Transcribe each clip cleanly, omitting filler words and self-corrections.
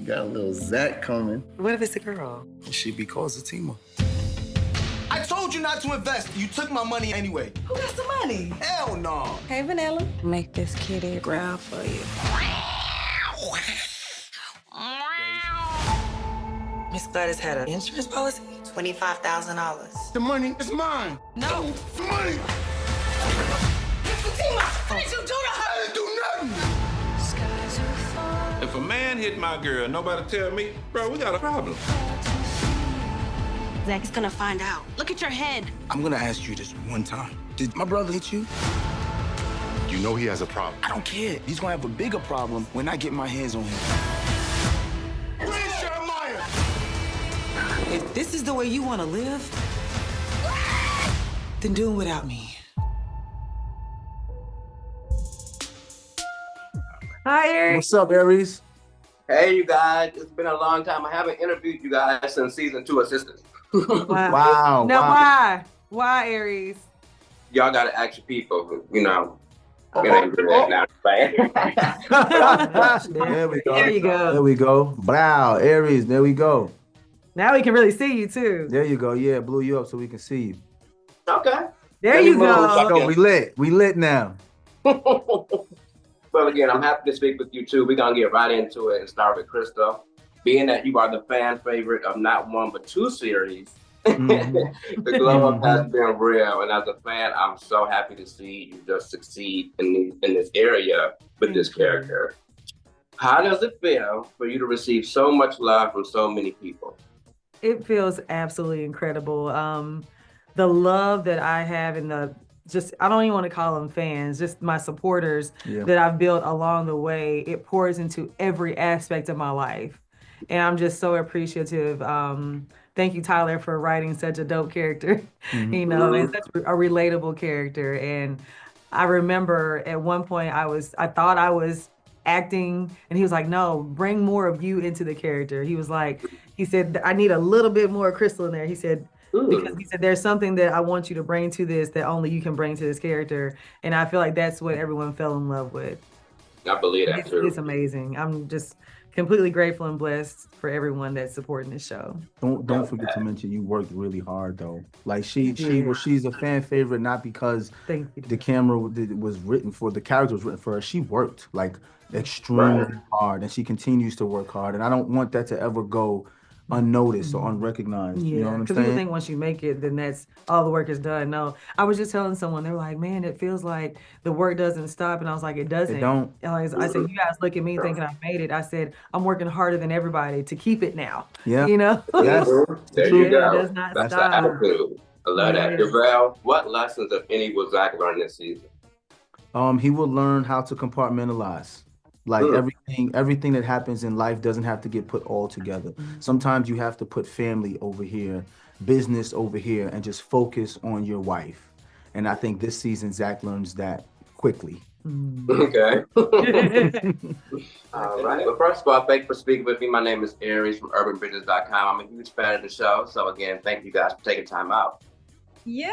got a little Zac coming. What if it's a girl? She be called Zatima. I told you not to invest. You took my money anyway. Who got some money? Hell no. Hey, Vanilla. Make this kitty growl for you. Miss Gladys had an insurance policy? $25,000. The money is mine. No. The money. Zatima, what did you do to her? I didn't do nothing. If a man hit my girl, nobody tell me, bro, we got a problem. Zac is gonna find out. Look at your head. I'm gonna ask you this one time. Did my brother hit you? You know he has a problem. I don't care. He's gonna have a bigger problem when I get my hands on him. Where's Jeremiah? If this is the way you want to live, then do it without me. Hi, Eric. What's up, Aries? Hey, you guys. It's been a long time. I haven't interviewed you guys since season 2 of Sistas. Wow. Now, wow. why? Why, Aries? Y'all got to ask your people, you know. It ain't good now. There we go. There you go. There we go. Wow, Aries, there we go. Now we can really see you, too. There you go. Yeah, blew you up so we can see you. Okay. There you go. So we lit. We lit now. Well, again, I'm happy to speak with you, too. We're going to get right into it and start with Crystal. Being that you are the fan favorite of not 1 but 2 series, the glow up has been real. And as a fan, I'm so happy to see you just succeed in this area with this character. How does it feel for you to receive so much love from so many people? It feels absolutely incredible. The love that I have in I don't even want to call them fans, just my supporters that I've built along the way, it pours into every aspect of my life. And I'm just so appreciative. Thank you, Tyler, for writing such a dope character, you know, and such a relatable character. And I remember at one point I thought I was acting, and he was like, no, bring more of you into the character. He said, I need a little bit more Crystal in there. He said, because he said, there's something that I want you to bring to this that only you can bring to this character. And I feel like that's what everyone fell in love with. I believe that too. It's amazing. I'm just completely grateful and blessed for everyone that's supporting this show. Don't forget to mention you worked really hard though. Like she's a fan favorite not because the camera was written for, the character was written for her. She worked like extremely hard, and she continues to work hard. And I don't want that to ever go unnoticed or unrecognized. Yeah, you know what I'm because saying? people think once you make it, then that's all the work is done. No, I was just telling someone, they were like, man, it feels like the work doesn't stop. And I was like, it doesn't. It don't. And I said, you guys look at me thinking I made it. I said, I'm working harder than everybody to keep it now. Yeah. You know? Yes. There you go. It does not That's stop. the attitude. I love that. Devale, what lessons, if any, will Zac learn this season? He will learn how to compartmentalize. Like everything that happens in life doesn't have to get put all together. Sometimes you have to put family over here, business over here, and just focus on your wife. And I think this season, Zac learns that quickly. Okay. All right. Well, first of all, thank you for speaking with me. My name is Aries from UrbanBridges.com. I'm a huge fan of the show. So again, thank you guys for taking time out. Thank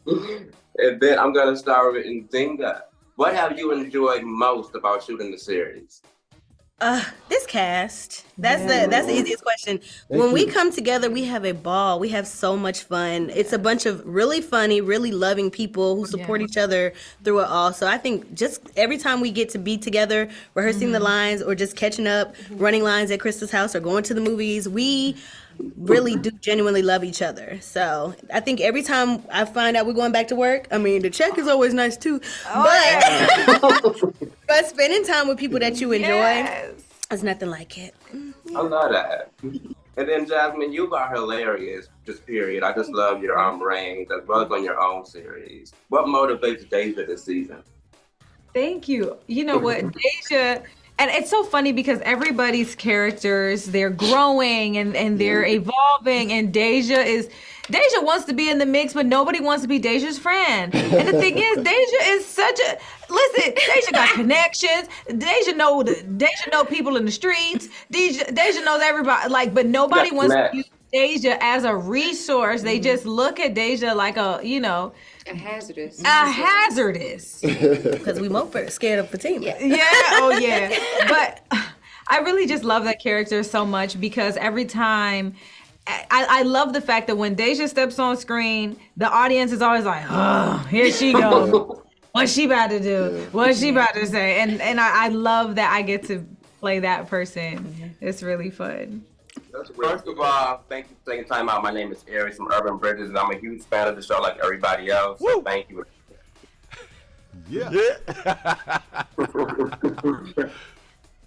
you. And then I'm going to start with Nzinga. What have you enjoyed most about shooting the series? This cast. That's the easiest question. When we come together, we have a ball. We have so much fun. It's a bunch of really funny, really loving people who support each other through it all. So I think just every time we get to be together, rehearsing the lines or just catching up, running lines at Krista's house or going to the movies, we really do genuinely love each other. So I think every time I find out we're going back to work, I mean, the check is always nice too. But spending time with people that you enjoy is nothing like it. I love that. And then Jasmine, you are hilarious, just period. I just love your range as well as on your own series. What motivates Deja this season? Thank you. You know what, Deja, and it's so funny because everybody's characters, they're growing and they're evolving, and Deja wants to be in the mix, but nobody wants to be Deja's friend. And the thing is, Deja is Deja got connections. Deja know people in the streets. Deja knows everybody, but nobody wants to use Deja as a resource. They just look at Deja like a hazardous. Because we more scared of Fatima. Yeah. Oh yeah. But I really just love that character so much because every time I love the fact that when Deja steps on screen, the audience is always like, oh, here she goes. What's she about to do? What's she about to say? And I love that I get to play that person. It's really fun. First of all, thank you for taking time out. My name is Aries from Urban Bridges, and I'm a huge fan of the show like everybody else. So thank you. Yeah.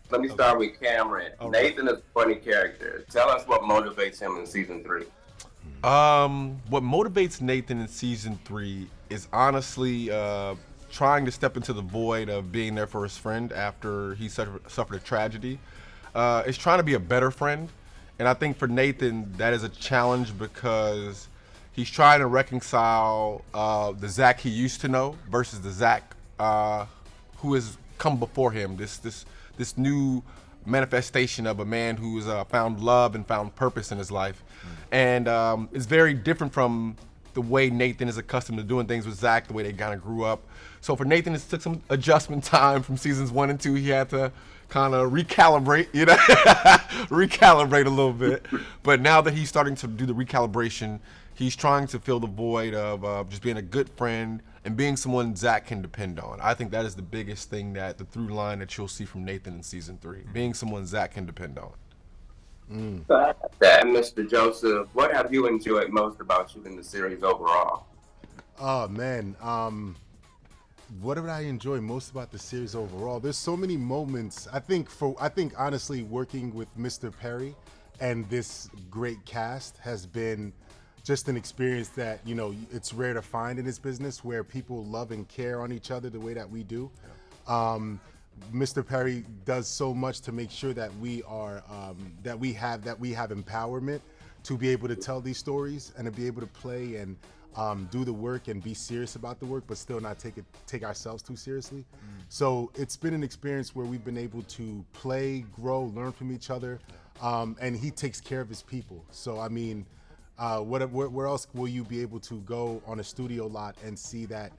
Let me start with Cameron. Nathan is a funny character. Tell us what motivates him in season 3. What motivates Nathan in season 3 is honestly trying to step into the void of being there for his friend after he suffered a tragedy. It's trying to be a better friend. And I think for Nathan, that is a challenge because he's trying to reconcile the Zac he used to know versus the Zac who has come before him. This new manifestation of a man who's found love and found purpose in his life. And it's very different from the way Nathan is accustomed to doing things with Zac, the way they kind of grew up. So for Nathan, it took some adjustment time from seasons 1 and 2. He had to kind of recalibrate, recalibrate a little bit. But now that he's starting to do the recalibration, he's trying to fill the void of just being a good friend and being someone Zac can depend on. I think that is the biggest thing, that the through line that you'll see from Nathan in season 3, being someone Zac can depend on. Mr. Joseph, what have you enjoyed most about shooting the series overall? Oh man, what did I enjoy most about the series overall? There's so many moments. I think honestly, working with Mr. Perry and this great cast has been just an experience that, it's rare to find in this business, where people love and care on each other the way that we do. Mr. Perry does so much to make sure that we have empowerment to be able to tell these stories and to be able to play and do the work and be serious about the work, but still not take ourselves too seriously. So it's been an experience where we've been able to play, grow, learn from each other, and he takes care of his people. So I mean, where else will you be able to go on a studio lot and see that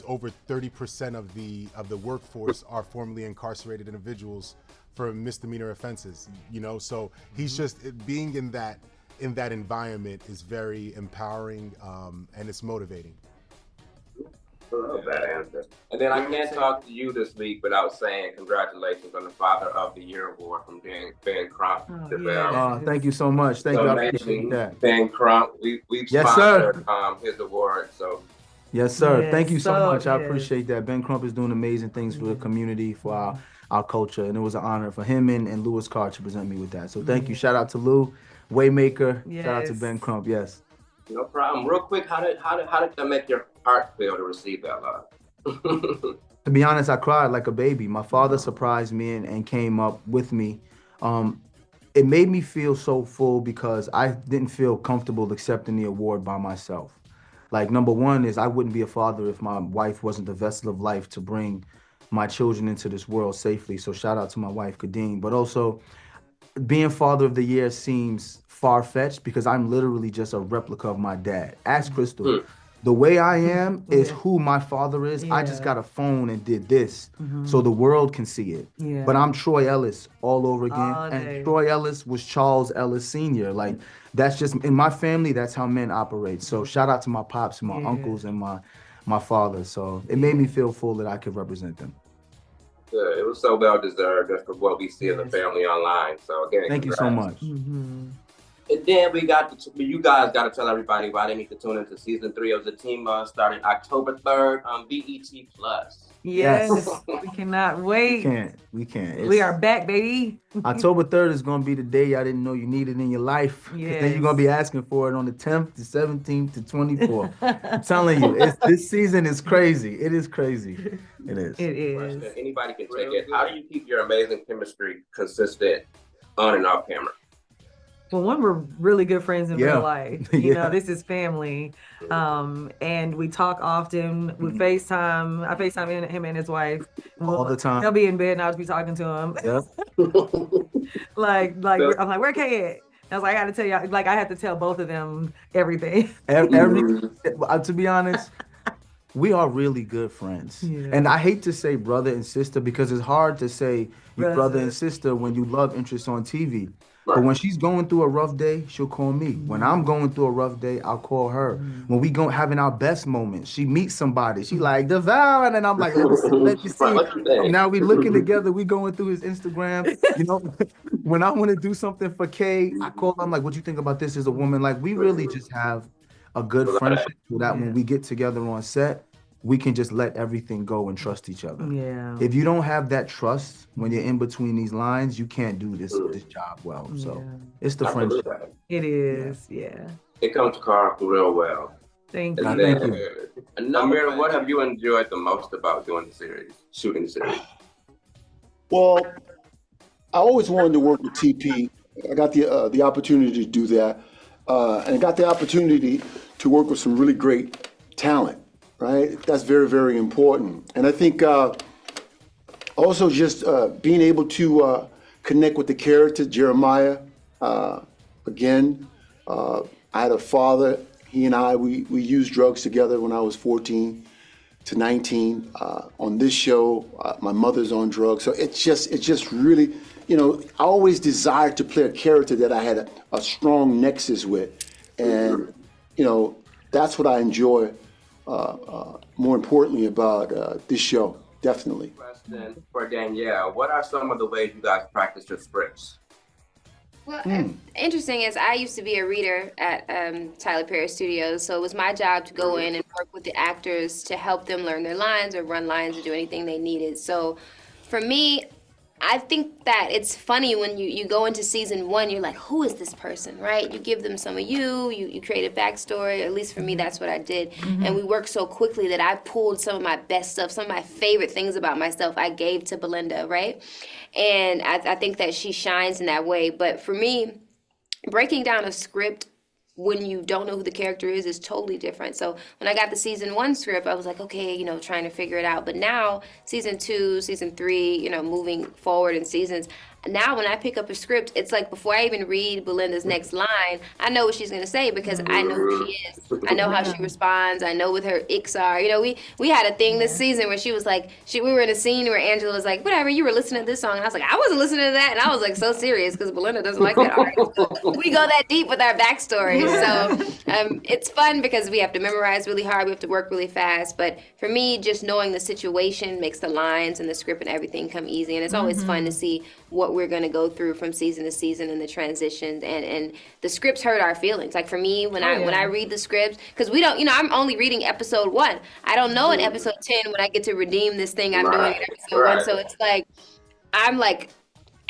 over 30% of the workforce are formerly incarcerated individuals for misdemeanor offenses? So he's just being in that environment is very empowering, and it's motivating. I love that answer. And then I can't talk to you this week without saying congratulations on the Father of the Year award from Ben Crump. Thank you so much. Thank you. I appreciate that. Ben Crump, we've sponsored his award. So. Yes, sir. Yes, thank you so much. I appreciate that. Ben Crump is doing amazing things for the community, for our culture, and it was an honor for him and Louis Carr to present me with that. So thank you. Shout out to Lou, Waymaker. Yes. Shout out to Ben Crump. Yes. No problem. Real quick, how did that make your heart feel to receive that love? To be honest, I cried like a baby. My father surprised me and came up with me. It made me feel so full because I didn't feel comfortable accepting the award by myself. Like, number one is I wouldn't be a father if my wife wasn't the vessel of life to bring my children into this world safely. So shout out to my wife, Kadeen. But also, being Father of the Year seems far-fetched because I'm literally just a replica of my dad. Ask Crystal. The way I am is who my father is. I just got a phone and did this so the world can see it. But I'm Troy Ellis all over again. And Troy Ellis was Charles Ellis Sr. Like, that's just, in my family, that's how men operate. So shout out to my pops, my uncles, and my father. So it made me feel full that I could represent them. Good. It was so well deserved just for what we see as a family online. So again, thank you so much. And then you guys got to tell everybody why they need to tune into season 3 of Zatima starting October 3rd on BET Plus. Yes. We cannot wait. We can't. We are back, baby. October 3rd is going to be the day y'all didn't know you needed in your life. Yes. Then you're going to be asking for it on the 10th, the 17th, to 24th. I'm telling you, this season is crazy. It is crazy. It is. It is. Anybody can take it. How do you keep your amazing chemistry consistent on and off camera? Well, one, we're really good friends in real life. You know, this is family. And we talk often. We FaceTime. I FaceTime him and his wife. All the time. He'll be in bed and I'll just be talking to him. Yep. like I'm like, where Kay at? I was like, I had to tell you, like I had to tell both of them everything. To be honest, we are really good friends. Yeah. And I hate to say brother and sister because it's hard to say you brother and sister when you love interest on TV. But when she's going through a rough day, she'll call me. When I'm going through a rough day, I'll call her. When we go having our best moments, she meets somebody. She like, Devale, and then I'm like, let me see. Now we looking together. We going through his Instagram. You know, when I want to do something for Kay, I call. I'm like, what you think about this as a woman? Like, we really just have a good friendship so that when we get together on set, we can just let everything go and trust each other. Yeah. If you don't have that trust when you're in between these lines, you can't do this job well. So it's the friendship. It is, yeah. It comes across real well. Thank you. Thank you. Amir, what have you enjoyed the most about doing the series, shooting the series? Well, I always wanted to work with TP. I got the opportunity to do that, and I got the opportunity to work with some really great talent. Right, that's very, very important. And I think also just being able to connect with the character Jeremiah. Again, I had a father. He and I we used drugs together when I was 14 to 19. On this show, my mother's on drugs, so it's just really, you know, I always desired to play a character that I had a strong nexus with, and you know, that's what I enjoy. More importantly about this show, definitely. Question for Danielle: what are some of the ways you guys practice your scripts? Well, interesting is I used to be a reader at Tyler Perry Studios, so it was my job to go in and work with the actors to help them learn their lines or run lines or do anything they needed. So for me, I think that it's funny when you go into season 1, you're like, who is this person, right? You give them some of you create a backstory. At least for me, that's what I did. And we worked so quickly that I pulled some of my best stuff, some of my favorite things about myself I gave to Belinda, right? And I think that she shines in that way. But for me, breaking down a script when you don't know who the character is totally different. So when I got the season 1 script, I was like, okay, you know, trying to figure it out. But now, season 2, season 3, you know, moving forward in seasons, now when I pick up a script, it's like before I even read Belinda's next line, I know what she's gonna say because I know who she is. I know how she responds. I know what her icks are. You know, we had a thing this season where she was like, we were in a scene where Angela was like, whatever, you were listening to this song. And I was like, I wasn't listening to that. And I was like so serious because Belinda doesn't like that artist. We go that deep with our backstory. So it's fun because we have to memorize really hard. We have to work really fast. But for me, just knowing the situation makes the lines and the script and everything come easy. And it's always fun to see what we're going to go through from season to season and the transitions, and the scripts hurt our feelings. Like for me, when I read the scripts, because we don't, you know, I'm only reading episode 1. I don't know in episode 10 when I get to redeem this thing I'm doing in episode 1. So it's like I'm like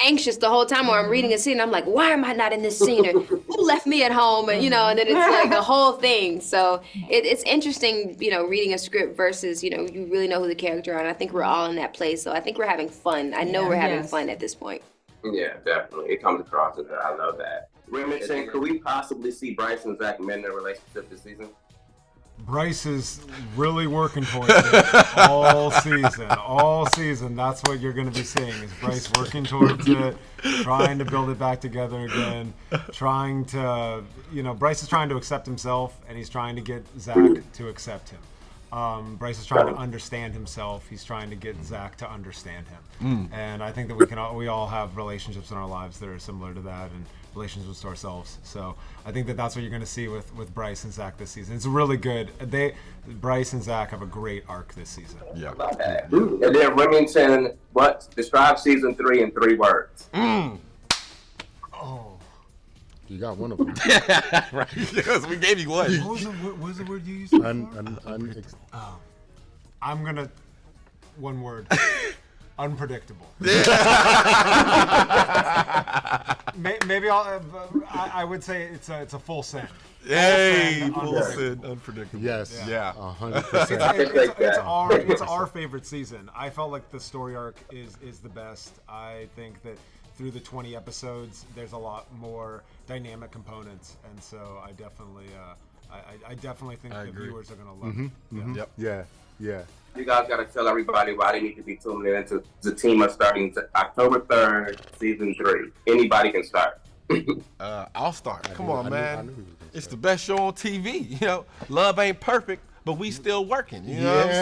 anxious the whole time, or I'm reading a scene. I'm like, why am I not in this scene? Or who left me at home? And you know, and then it's like the whole thing. So it's interesting, you know, reading a script versus, you know, you really know who the character are. And I think we're all in that place. So I think we're having fun. I know we're having fun at this point. Yeah, definitely. It comes across as that. I love that. Remington, could we possibly see Bryce and Zac mend their relationship this season? Bryce is really working towards it all season. All season, that's what you're going to be seeing is Bryce working towards it, trying to build it back together again, trying to, you know, Bryce is trying to accept himself, and he's trying to get Zac to accept him. Bryce is trying to understand himself. He's trying to get Zac to understand him. And I think that we all have relationships in our lives that are similar to that, and relationships to ourselves. So I think that that's what you're going to see with Bryce and Zac this season. It's really good. Bryce and Zac have a great arc this season. Yeah. And then Remington, describe season 3 in 3 words. Oh. You got one of them. Right. Because we gave you one. What was the word you used? I'm going to, one word. Unpredictable. Maybe I would say it's a full send. Yay, full send, unpredictable. Yes. Yeah. 100%. It's our favorite season. I felt like the story arc is the best. I think that through the 20 episodes, there's a lot more dynamic components, and so I definitely think the viewers are gonna love it. Yep. Yeah. You guys got to tell everybody why they need to be tuning in to Zatima starting October 3rd, season 3. Anybody can start. I'll start. Come on, I man. knew he was gonna It's start. the best show on TV. You know, love ain't perfect, but we still working. You know what I'm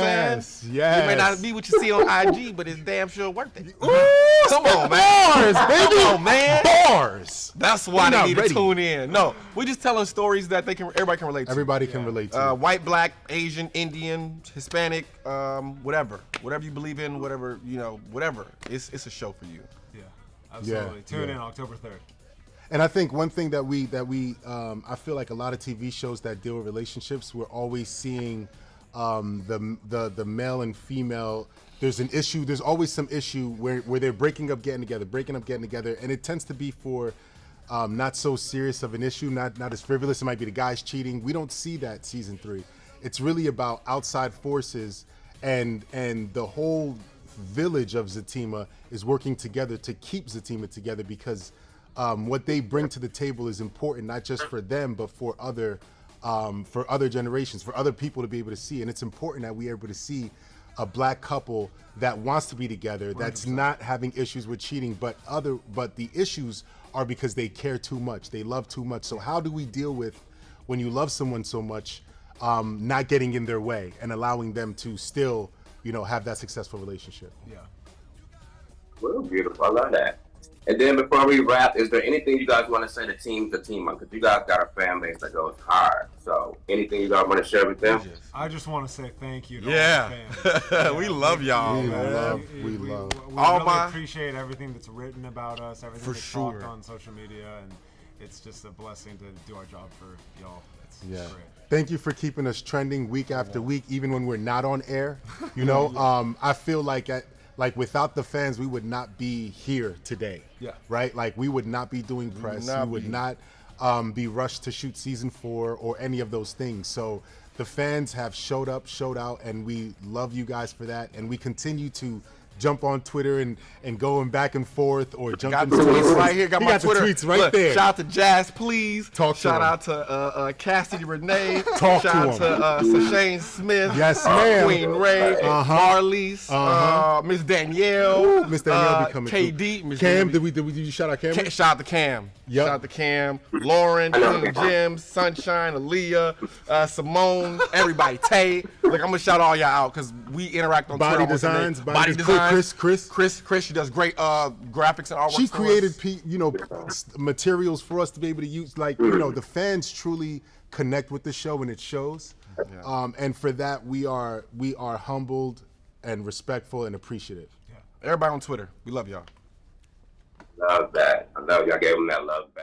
saying? Yes. It may not be what you see on IG, but it's damn sure worth it. Come on, man. Bars, baby. Come on, man. Bars. That's why You're they not need ready. to tune in. No, we just telling stories that everybody can relate to. Everybody can relate to. White, black, Asian, Indian, Hispanic, whatever you believe in, whatever whatever. It's a show for you. Yeah, absolutely. Yeah, Tune yeah. in October 3rd. And I think one thing that we I feel like a lot of TV shows that deal with relationships, we're always seeing the male and female. There's an issue. There's always some issue where they're breaking up, getting together, and it tends to be for not so serious of an issue, not as frivolous. It might be the guys cheating. We don't see that season 3. It's really about outside forces, and the whole village of Zatima is working together to keep Zatima together because. What they bring to the table is important, not just for them, but for other generations, for other people to be able to see. And it's important that we are able to see a black couple that wants to be together, that's 100%. Not having issues with cheating, but the issues are because they care too much, they love too much. So how do we deal with when you love someone so much, not getting in their way and allowing them to still, have that successful relationship? Yeah. Well, beautiful. I love that. And then before we wrap, is there anything you guys want to say to Team Zatima? Because you guys got a fan base that goes hard. So anything you guys want to share with them? I just want to say thank you to Yeah. all the fans. We love y'all. We We all really appreciate everything that's written about us, everything For that's sure. talked on social media, and it's just a blessing to do our job for y'all. It's Yeah. great. Thank you for keeping us trending week after week, even when we're not on air. I feel like without the fans, we would not be here today. Yeah. Right? Like we would not be doing press. We would not be rushed to shoot season 4 or any of those things. So the fans have showed up, showed out, and we love you guys for that. And we continue to jump on Twitter and going back and forth or jump Got into the tweets right here. Got He my got Twitter. the tweets right Look, there. Shout out to Jazz, please. Talk to Shout him. out to Cassidy Renee. Talk Shout to out to Sashane Smith. Yes, ma'am. Queen Ray. Marlies. Miss Danielle. Miss Danielle be coming KD. through. Miss Cam, Danielle. did you shout out Cam? Shout out to Cam. Yep. Shout out to Cam. Lauren, King Jim, Sunshine, Aaliyah, Simone, everybody. Tay. Look, I'm gonna shout all y'all out because we interact on Body Twitter. Designs. Body Designs. Chris. She does great graphics and artwork. She for created us. materials for us to be able to use. The fans truly connect with the show and it shows. Yeah. And for that, we are humbled and respectful and appreciative. Yeah. Everybody on Twitter, we love y'all. Love that. I love y'all gave them that love back.